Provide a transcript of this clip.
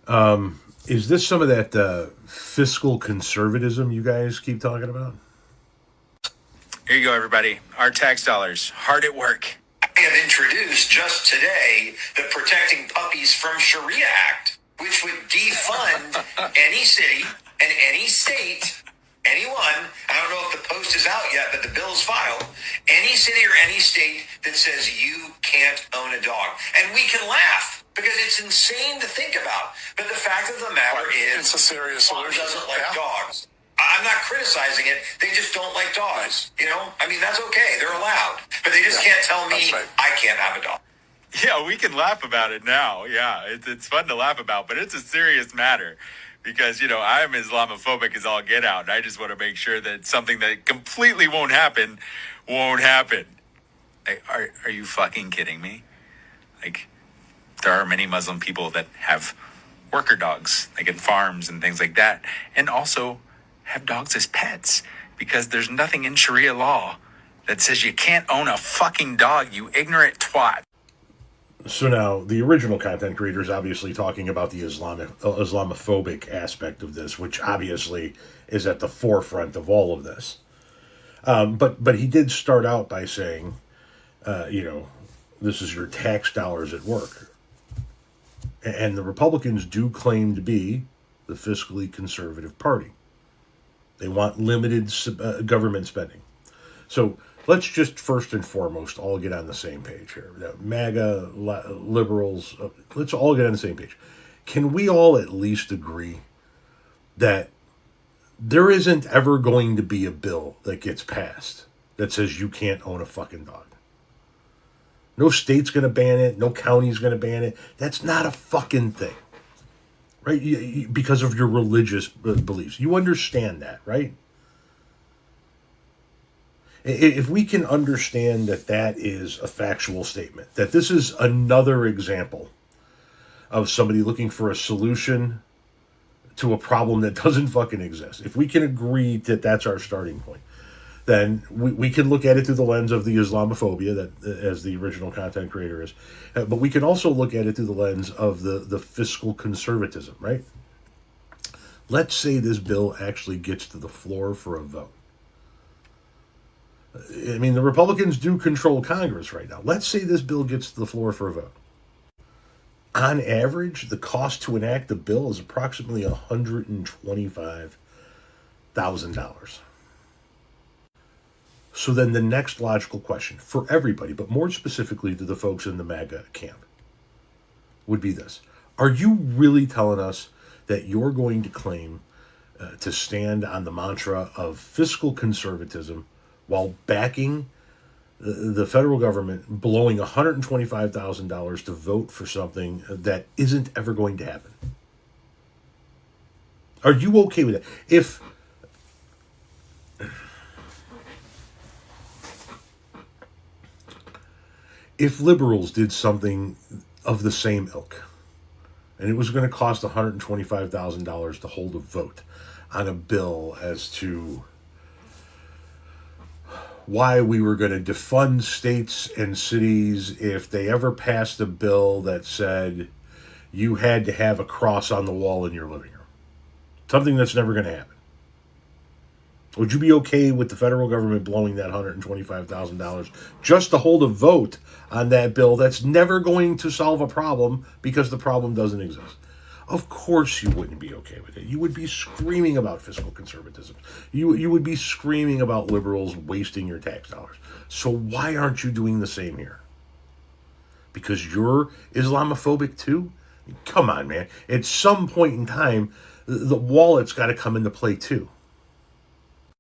Is this some of that fiscal conservatism you guys keep talking about? Here you go, everybody. Our tax dollars, hard at work. I have introduced just today the Protecting Puppies from Sharia Act, which would defund any city and any state, anyone, I don't know if the post is out yet, but the bill's filed, any city or any state that says you can't own a dog. And we can laugh because it's insane to think about. But the fact of the matter is, it's a serious solution. Doesn't like dogs. I'm not criticizing it. They just don't like dogs. You know, I mean, that's okay. They're allowed. But they just can't tell me I can't have a dog. Yeah, we can laugh about it now. Yeah, it's fun to laugh about, but it's a serious matter because, I'm Islamophobic as all get out. And I just want to make sure that something that completely won't happen. Are you fucking kidding me? Like, there are many Muslim people that have worker dogs, like in farms and things like that. And also have dogs as pets because there's nothing in Sharia law that says you can't own a fucking dog, you ignorant twat. So now, the original content creator is obviously talking about the Islamophobic aspect of this, which obviously is at the forefront of all of this. But he did start out by saying, this is your tax dollars at work. And the Republicans do claim to be the fiscally conservative party. They want limited government spending. So let's just first and foremost all get on the same page here. MAGA, liberals, let's all get on the same page. Can we all at least agree that there isn't ever going to be a bill that gets passed that says you can't own a fucking dog? No state's going to ban it. No county's going to ban it. That's not a fucking thing. Right? Because of your religious beliefs. You understand that, right? If we can understand that that is a factual statement, that this is another example of somebody looking for a solution to a problem that doesn't fucking exist. If we can agree that that's our starting point, then we can look at it through the lens of the Islamophobia, that as the original content creator is. But we can also look at it through the lens of the fiscal conservatism, right? Let's say this bill actually gets to the floor for a vote. I mean, the Republicans do control Congress right now. Let's say this bill gets to the floor for a vote. On average, the cost to enact the bill is approximately $125,000. So then the next logical question for everybody, but more specifically to the folks in the MAGA camp, would be this. Are you really telling us that you're going to claim to stand on the mantra of fiscal conservatism while backing the federal government blowing $125,000 to vote for something that isn't ever going to happen? Are you okay with it? If liberals did something of the same ilk, and it was going to cost $125,000 to hold a vote on a bill as to why we were going to defund states and cities if they ever passed a bill that said you had to have a cross on the wall in your living room. Something that's never going to happen. Would you be okay with the federal government blowing that $125,000 just to hold a vote on that bill that's never going to solve a problem because the problem doesn't exist? Of course you wouldn't be okay with it. You would be screaming about fiscal conservatism. You would be screaming about liberals wasting your tax dollars. So why aren't you doing the same here? Because you're Islamophobic too? Come on, man. At some point in time, the wallet's got to come into play too.